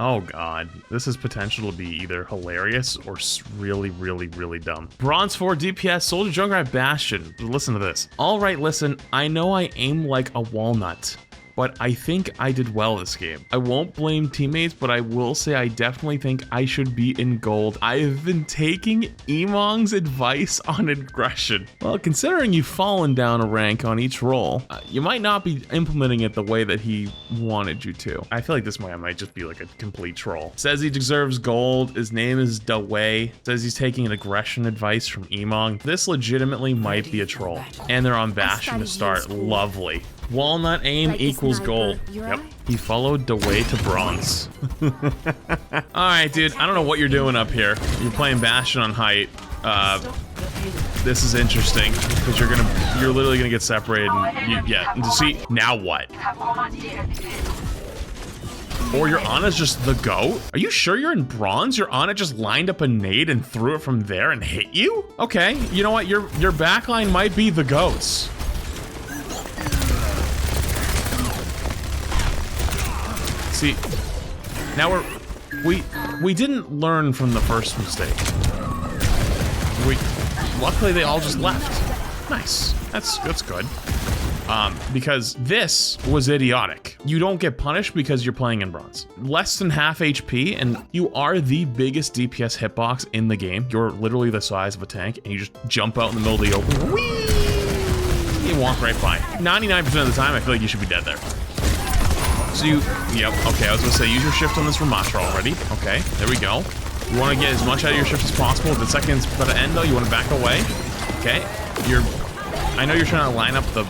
Oh god, this has potential to be either hilarious or really, really, really dumb. Bronze 4 DPS, Soldier Junkrat Bastion. Listen to this. Alright, listen, I know I aim like a walnut, but I think I did well this game. I won't blame teammates, but I will say I definitely think I should be in gold. I have been taking Emong's advice on aggression. Well, considering you've fallen down a rank on each role, you might not be implementing it the way that he wanted you to. I feel like this might just be like a complete troll. Says he deserves gold. His name is Dawei. Says he's taking an aggression advice from Emong. This legitimately might be a troll. And they're on Bastion to start. Lovely. Walnut aim equals gold. Yep. He followed the way to bronze. Alright, dude. I don't know what you're doing up here. You're playing Bastion on height. This is interesting because you're literally gonna get separated. And yeah. See, now what? Or your Ana's just the GOAT? Are you sure you're in bronze? Your Ana just lined up a nade and threw it from there and hit you? Okay, you know what? Your backline might be the GOATs. See, now we didn't learn from the first mistake. Luckily they all just left. Nice. That's good. Because this was idiotic. You don't get punished because you're playing in bronze. Less than half HP, and you are the biggest DPS hitbox in the game. You're literally the size of a tank, and you just jump out in the middle of the open. Whee! You walk right by. 99% of the time, I feel like you should be dead there. So yep, okay, I was gonna say, use your shift on this Ramatra already. Okay, there we go. You wanna get as much out of your shift as possible. If the second's about to end though, you wanna back away. Okay, I know you're trying to line up the,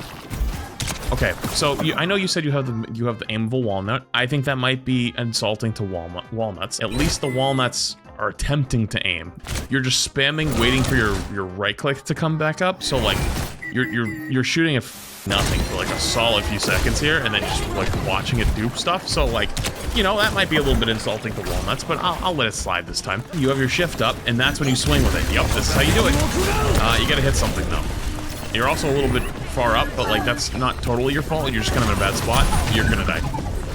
okay, so I know you said you have the aim of a walnut. I think that might be insulting to walnuts. At least the walnuts are attempting to aim. You're just spamming, waiting for your right click to come back up. So like, you're shooting at nothing for like a solid few seconds here, and then just like watching it do stuff. So like, you know, that might be a little bit insulting to walnuts, but I'll let it slide this time. You have your shift up, and that's when you swing with it. Yep, this is how you do it. You gotta hit something though. You're also a little bit far up, but like that's not totally your fault. You're just kind of in a bad spot. You're gonna die.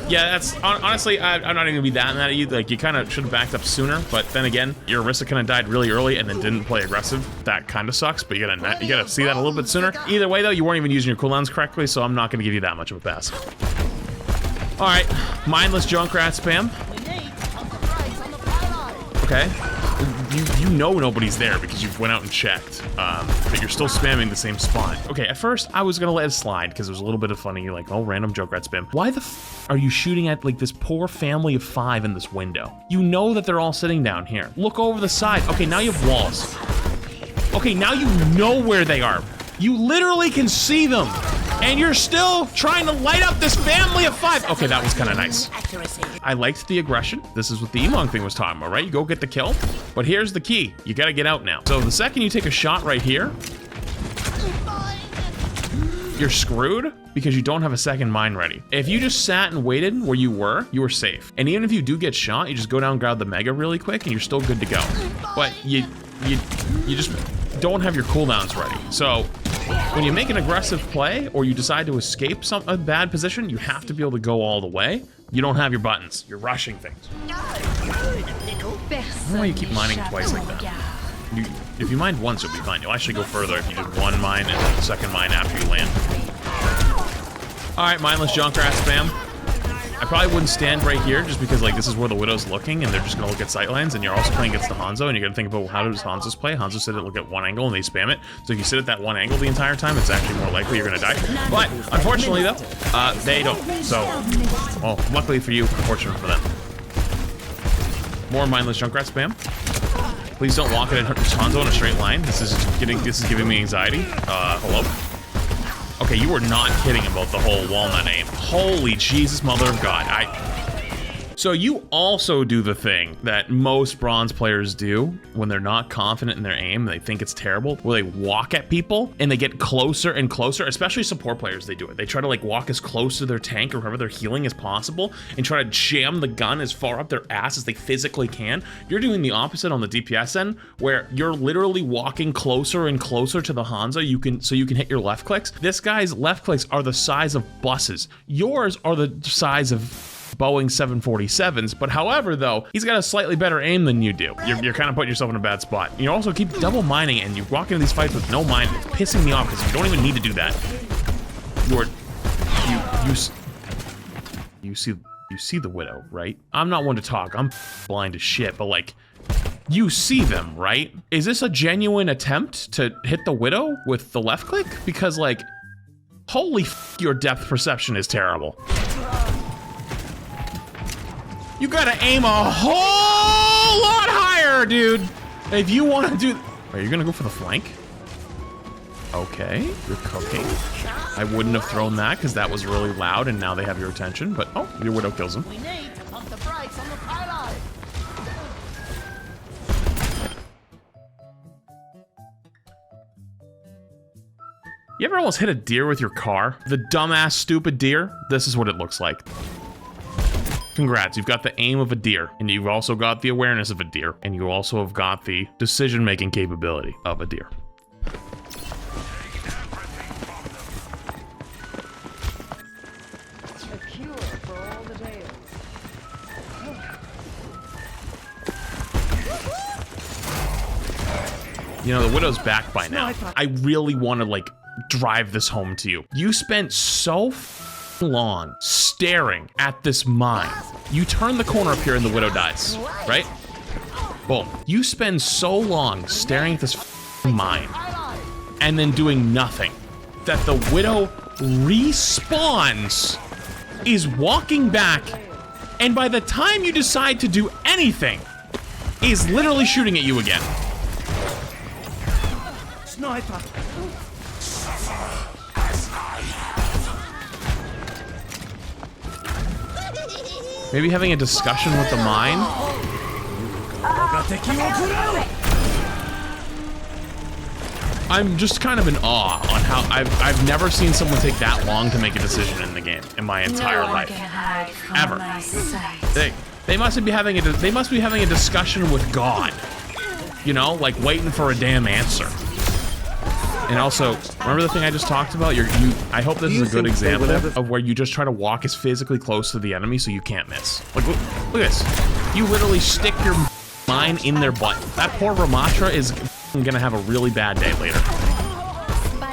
Yeah, that's honestly, I'm not even gonna be that mad at you. Like, you kind of should have backed up sooner, but then again, your Orisa kind of died really early and then didn't play aggressive. That kind of sucks, but you gotta see that a little bit sooner. Either way, though, you weren't even using your cooldowns correctly, so I'm not gonna give you that much of a pass. All right, mindless Junkrat spam. Okay. You know nobody's there because you've went out and checked, but you're still spamming the same spot. Okay, at first I was gonna let it slide because it was a little bit of funny, like, oh, random Junkrat spam. Why the f are you shooting at like this poor family of 5 in this window? You know that they're all sitting down here. Look over the side. Okay, now you have walls. Okay, now you know where they are. You literally can see them. And you're still trying to light up this family of 5. Okay, that was kind of nice. I liked the aggression. This is what the Emong thing was talking about, right? You go get the kill. But here's the key. You gotta get out now. So the second you take a shot right here, you're screwed because you don't have a second mine ready. If you just sat and waited where you were safe. And even if you do get shot, you just go down and grab the Mega really quick and you're still good to go. But you just don't have your cooldowns ready. So when you make an aggressive play or you decide to escape a bad position, you have to be able to go all the way. You don't have your buttons. You're rushing things. I don't know why you keep mining twice like that. If you mine once, you'll be fine. You'll actually go further if you did one mine and then the second mine after you land. All right, mindless Junkrat spam. I probably wouldn't stand right here just because like this is where the Widow's looking and they're just gonna look at sightlines, and you're also playing against the Hanzo and you're gonna think about, well, how does Hanzo's play? Hanzo said it look at one angle and they spam it. So if you sit at that one angle the entire time, it's actually more likely you're gonna die. But unfortunately though, they don't. So, well, luckily for you, unfortunate for them. More mindless Junkrat spam. Please don't walk at Hanzo in a straight line. This is giving me anxiety. Hello? Okay, you were not kidding about the whole walnut aim. Holy Jesus, mother of God. So you also do the thing that most bronze players do when they're not confident in their aim, they think it's terrible, where they walk at people and they get closer and closer, especially support players, they do it. They try to like walk as close to their tank or whoever they're healing as possible and try to jam the gun as far up their ass as they physically can. You're doing the opposite on the DPS end, where you're literally walking closer and closer to the Hanzo so you can hit your left clicks. This guy's left clicks are the size of buses. Yours are the size of Boeing 747s, but however, though, he's got a slightly better aim than you do. You're kind of putting yourself in a bad spot. You also keep double mining, and you walk into these fights with no mine. It's pissing me off because you don't even need to do that. You see the Widow, right? I'm not one to talk. I'm blind as shit, but like, you see them, right? Is this a genuine attempt to hit the Widow with the left click? Because like, holy f, your depth perception is terrible. You gotta aim a whole lot higher, dude. If you want to do... Are you gonna go for the flank? Okay, you're cooking. I wouldn't have thrown that because that was really loud and now they have your attention, but oh, your Widow kills him. We need to pump the brakes on the payload. You ever almost hit a deer with your car? The dumbass, stupid deer? This is what it looks like. Congrats, you've got the aim of a deer, and you've also got the awareness of a deer, and you also have got the decision-making capability of a deer. You know, the Widow's back by now. I really want to, like, drive this home to you. You spent so long staring at this mine. You turn the corner up here and the Widow dies, right? Boom. You spend so long staring at this mine and then doing nothing that the Widow respawns, is walking back, and by the time you decide to do anything, is literally shooting at you again. Sniper. Maybe having a discussion with the mine? I'm just kind of in awe on how I've never seen someone take that long to make a decision in the game in my entire life. Ever. They must be having a discussion with God. You know, like waiting for a damn answer. And also, remember the thing I just talked about? I hope this is a good example of where you just try to walk as physically close to the enemy so you can't miss. Like, look at this. You literally stick your mine in their butt. That poor Ramatra is gonna have a really bad day later.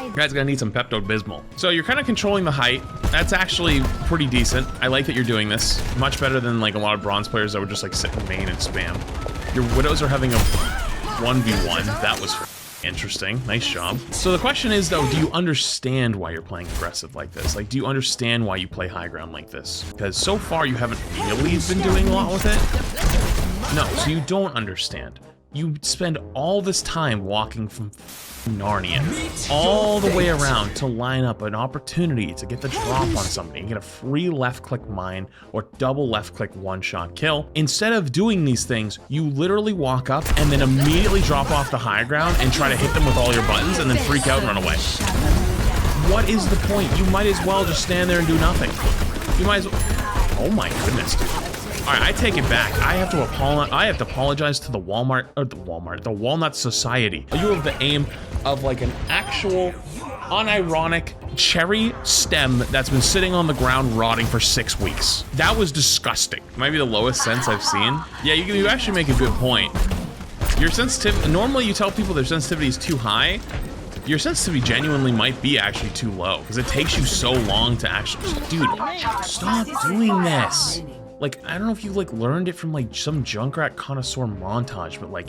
You guys are gonna need some Pepto-Bismol. So you're kind of controlling the height. That's actually pretty decent. I like that you're doing this. Much better than like a lot of bronze players that would just like sit in main and spam. Your Widows are having a 1v1. That was interesting. Nice job. So the question is though, do you understand why you're playing aggressive like this? Like, do you understand why you play high ground like this? Because so far you haven't really been doing a lot with it. No, so you don't understand. You spend all this time walking from Narnia all the way around to line up an opportunity to get the drop on somebody and get a free left click mine or double left click one-shot kill. Instead of doing these things, you literally walk up and then immediately drop off the high ground and try to hit them with all your buttons and then freak out and run away. What is the point? You might as well just stand there and do nothing. You might as well... Oh my goodness, dude. All right, I take it back. I have to apologize to the Walnut Society. You have the aim of like an actual, unironic cherry stem that's been sitting on the ground rotting for 6 weeks. That was disgusting. Might be the lowest sense I've seen. Yeah, you actually make a good point. Your sensitivity, normally you tell people their sensitivity is too high. Your sensitivity genuinely might be actually too low because it takes you so long to actually, dude, stop doing this. Like, I don't know if you like learned it from like some Junkrat connoisseur montage, but like,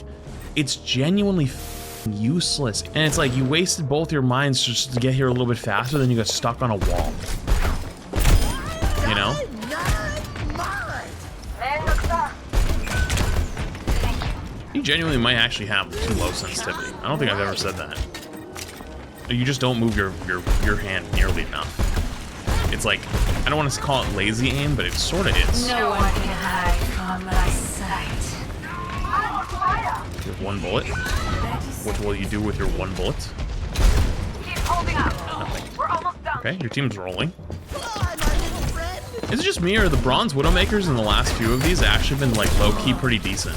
it's genuinely useless. And it's like you wasted both your mines just to get here a little bit faster, then you got stuck on a wall. You know? You genuinely might actually have too low sensitivity. I don't think I've ever said that. You just don't move your hand nearly enough. It's like, I don't want to call it lazy aim, but it sort of is. No one can hide from my sight. You have 1 bullet. What will you do with your 1 bullet? Keep holding up. Nothing. We're almost done. Okay, your team's rolling. Is it just me or the bronze Widowmakers in the last few of these actually been like low-key pretty decent?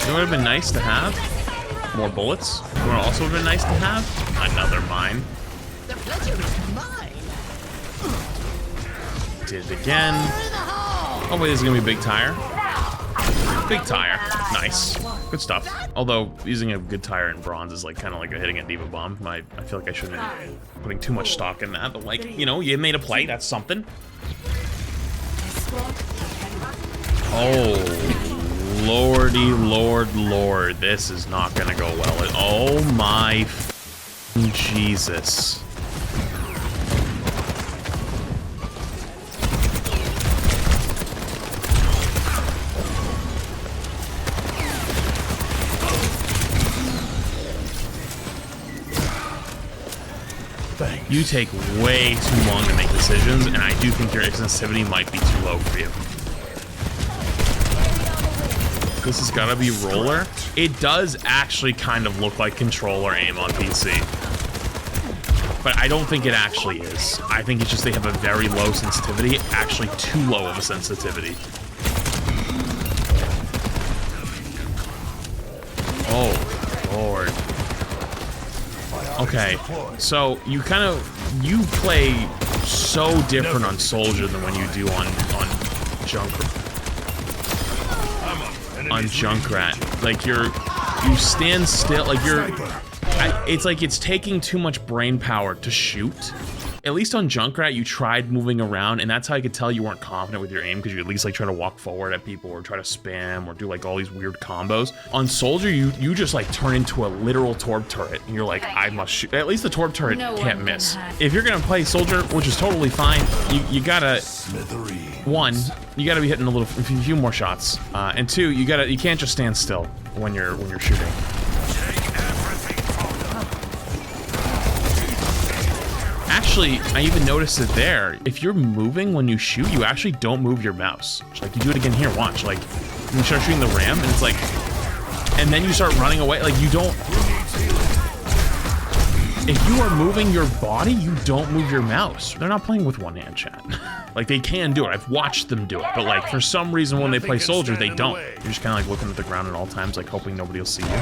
It would have been nice to have more bullets. It would also have been nice to have another mine. The pleasure is mine. Did it again. Oh wait, this is gonna be a big tire. Big tire. Nice. Good stuff. Although using a good tire in bronze is like kind of like hitting a diva bomb. I feel like I shouldn't be putting too much stock in that, but like, you know, you made a play, that's something. Oh, lordy lord, this is not gonna go well. Oh my Jesus. You take way too long to make decisions, and I do think your sensitivity might be too low for you. This has got to be roller. It does actually kind of look like controller aim on PC. But I don't think it actually is. I think it's just they have a very low sensitivity, actually too low of a sensitivity. Oh, Lord. Okay, so you play so different on Soldier than when you do on Junkrat. Like you stand still, like it's like it's taking too much brain power to shoot. At least on Junkrat, you tried moving around, and that's how I could tell you weren't confident with your aim, because you at least like try to walk forward at people or try to spam or do like all these weird combos. On Soldier, you just like turn into a literal Torb turret, and you're like, I must shoot. At least the Torb turret can't miss. If you're gonna play Soldier, which is totally fine, you gotta one, you gotta be hitting a few more shots, and two, you can't just stand still when you're shooting. Actually, I even noticed it there. If you're moving when you shoot, you actually don't move your mouse. Like, you do it again here, watch. Like, when you start shooting the ram, and it's like, and then you start running away. Like, you don't, if you are moving your body, you don't move your mouse. They're not playing with one hand, chat. Like, they can do it. I've watched them do it. But, like, for some reason, when they play Soldier, they don't. You're just kind of, like, looking at the ground at all times, like, hoping nobody will see you.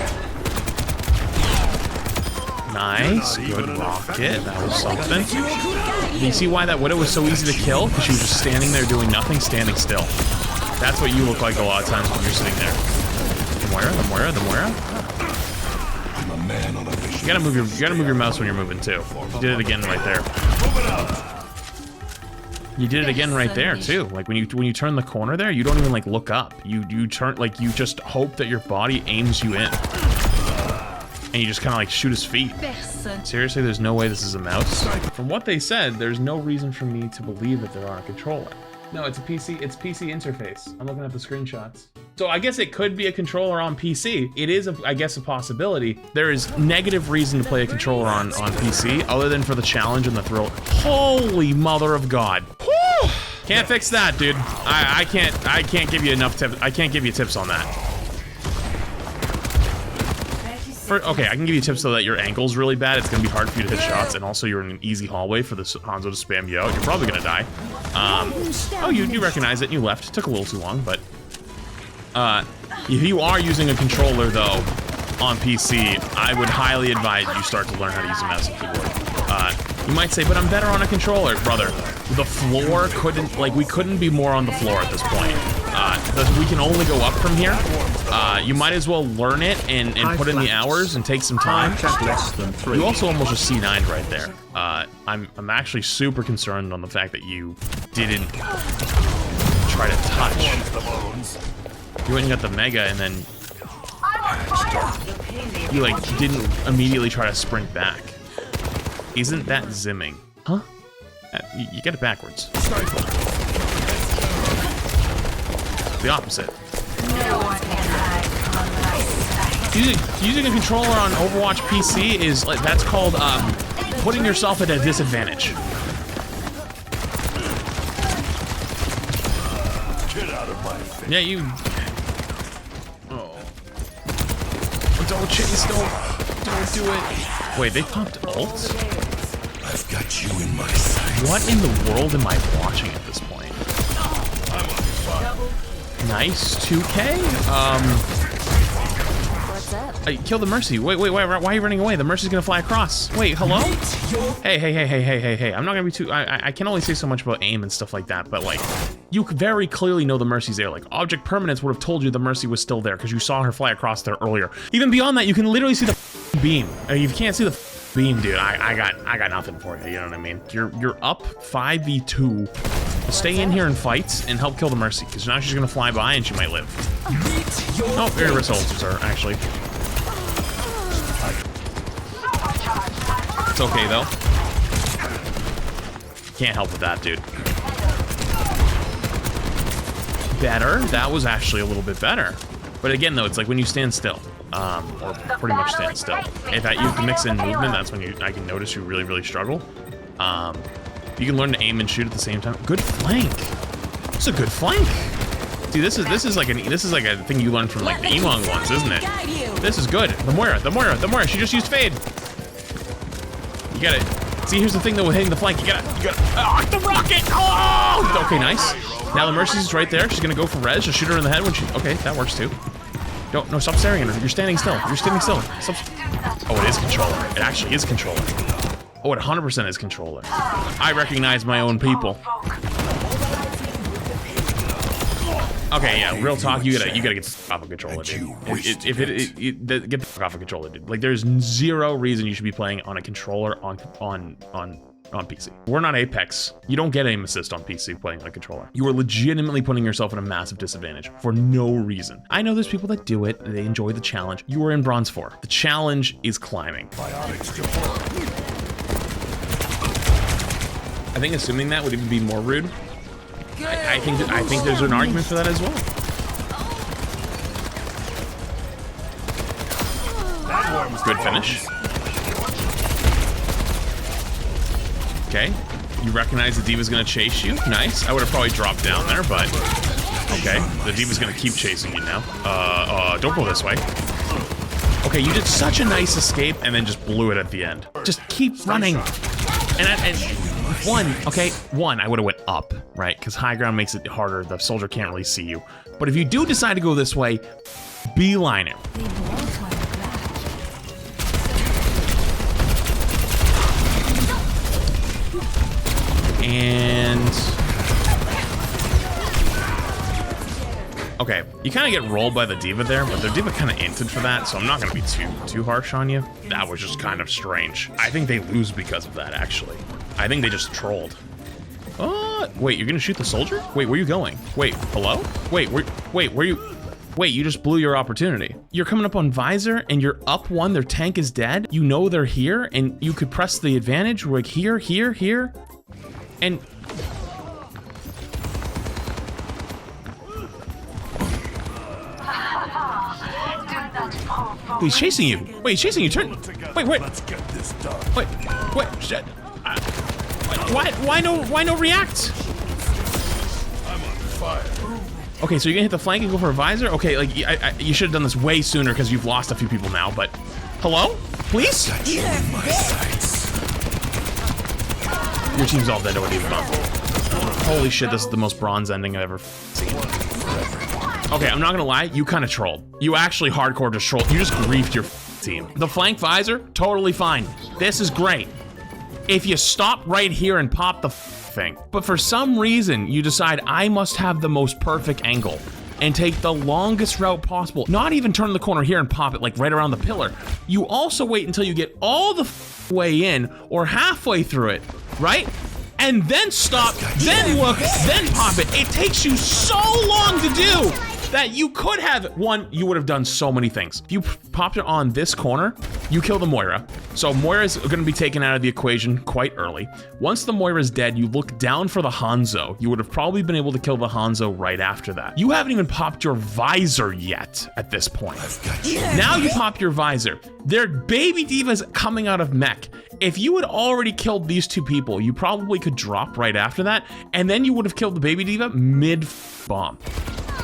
Nice, good rocket, that was something. You see why that Widow was so easy to kill? Because she was just standing there doing nothing, standing still. That's what you look like a lot of times when you're sitting there. The Moira. You gotta move your mouse when you're moving too. You did it again right there. You did it again right there too. Like when you turn the corner there, you don't even like look up. You turn, like, you just hope that your body aims you in. And you just kind of like shoot his feet. Seriously, there's no way this is a mouse? From what they said, there's no reason for me to believe that they're on a controller. No, it's a PC interface. I'm looking at the screenshots. So I guess it could be a controller on PC. It is, I guess, a possibility. There is negative reason to play a controller on PC, other than for the challenge and the thrill. Holy mother of God. Whew. Can't fix that, dude. I can't give you enough tips. I can't give you tips on that. Okay, I can give you tips so that your angle's really bad. It's gonna be hard for you to hit shots, and also you're in an easy hallway for the Hanzo to spam you out. You're probably gonna die. Oh, you recognize it and you left. It took a little too long, but if you are using a controller though on PC, I would highly advise you start to learn how to use a mouse and keyboard. You might say, but I'm better on a controller, brother. The floor couldn't, like, we couldn't be more on the floor at this point. We can only go up from here. You might as well learn it and put in the hours and take some time. You also almost just C9'd right there. I'm actually super concerned on the fact that you didn't try to touch. You went and got the Mega and then you like didn't immediately try to sprint back. Isn't that zimming? Huh? You get it backwards. The opposite. Using a controller on Overwatch PC is like, that's called putting yourself at a disadvantage. Get out of my face. Yeah, you. Oh. Don't chase. Don't do it. Wait, they popped ults? I've got you in my sights. What in the world am I watching at this point? Nice 2K. Kill the Mercy. Wait, why are you running away? The Mercy's gonna fly across. Wait, hello? Hey. I'm not gonna be too, I can only say so much about aim and stuff like that, but like, you very clearly know the Mercy's there. Like, Object Permanence would have told you the Mercy was still there because you saw her fly across there earlier. Even beyond that, you can literally see the beam. You can't see the beam, dude. I got nothing for you, you know what I mean? You're up 5v2. Stay in here and fight and help kill the Mercy, because now she's gonna fly by and she might live. Oh, very results are actually. It's okay though. Can't help with that, dude. Better. That was actually a little bit better. But again, though, it's like when you stand still, or pretty much stand still. If you have to mix in movement, that's when I can notice you really, really struggle. You can learn to aim and shoot at the same time. Good flank. It's a good flank. See, this is like a thing you learned from like the Emong ones, isn't it? This is good. The Moira. She just used fade. You gotta see. Here's the thing though with hitting the flank. You gotta. Oh, the rocket! Oh! Okay, nice. Now the Mercy's right there. She's gonna go for res. Just shoot her in the head when she. Okay, that works too. No, stop staring at her. You're standing still. Stop. Oh, it is controller. It actually is controller. Oh, it 100% is controller. I recognize my own people. Okay, yeah, real talk. You gotta get the fuck off a controller, dude. Get the fuck off a controller, dude. Like, there's zero reason you should be playing on a controller on PC. We're not Apex. You don't get aim assist on PC playing on a controller. You are legitimately putting yourself in a massive disadvantage for no reason. I know there's people that do it. They enjoy the challenge. You are in Bronze 4. The challenge is climbing. I think assuming that would even be more rude. I think there's an argument for that as well. Good finish. Okay, you recognize the D.Va's gonna chase you. Nice. I would have probably dropped down there, but okay. The D.Va's gonna keep chasing you now. Don't go this way. Okay, you did such a nice escape and then just blew it at the end. Just keep running. And one, I would have went up, right? Because high ground makes it harder. The soldier can't really see you. But if you do decide to go this way, beeline it. And okay, you kind of get rolled by the D.Va there, but the D.Va kind of inted for that, so I'm not gonna be too harsh on you. That was just kind of strange. I think they lose because of that, actually. I think they just trolled. Wait, you're gonna shoot the soldier? Wait, where are you going? Wait, hello? Wait, where you? Wait, you just blew your opportunity. You're coming up on Visor and you're up one, their tank is dead. You know they're here and you could press the advantage, like here. And he's chasing you. Wait, he's chasing you. Turn. Wait. Let's get this done. Wait. Shit. Why no react? I'm on fire. Okay, so you're gonna hit the flank and go for a visor? Okay, like you should have done this way sooner because you've lost a few people now. But hello, please. Got you in my sights. Your team's all dead already. Holy shit, this is the most bronze ending I've ever seen. Okay, I'm not gonna lie, you kind of trolled. You actually hardcore just trolled. You just griefed your team. The flank visor, totally fine. This is great. If you stop right here and pop the thing. But for some reason, you decide I must have the most perfect angle and take the longest route possible. Not even turn the corner here and pop it like right around the pillar. You also wait until you get all the way in or halfway through it, right? And then stop, then look, then pop it. It takes you so long to do that you could have, you would have done so many things. If you popped it on this corner, you kill the Moira. So Moira's gonna be taken out of the equation quite early. Once the Moira's dead, you look down for the Hanzo. You would have probably been able to kill the Hanzo right after that. You haven't even popped your visor yet at this point. Now you pop your visor. Their baby D.Va's coming out of mech. If you had already killed these two people, you probably could drop right after that, and then you would have killed the baby D.Va mid-bomb.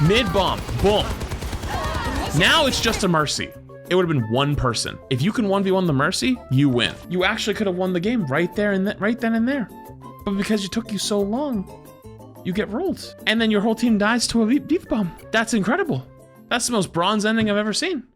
Mid-bomb, boom. Now it's just a Mercy. It would have been one person. If you can 1v1 the Mercy, you win. You actually could have won the game right there and right then and there. But because it took you so long, you get rolled. And then your whole team dies to a D.Va bomb. That's incredible. That's the most bronze ending I've ever seen.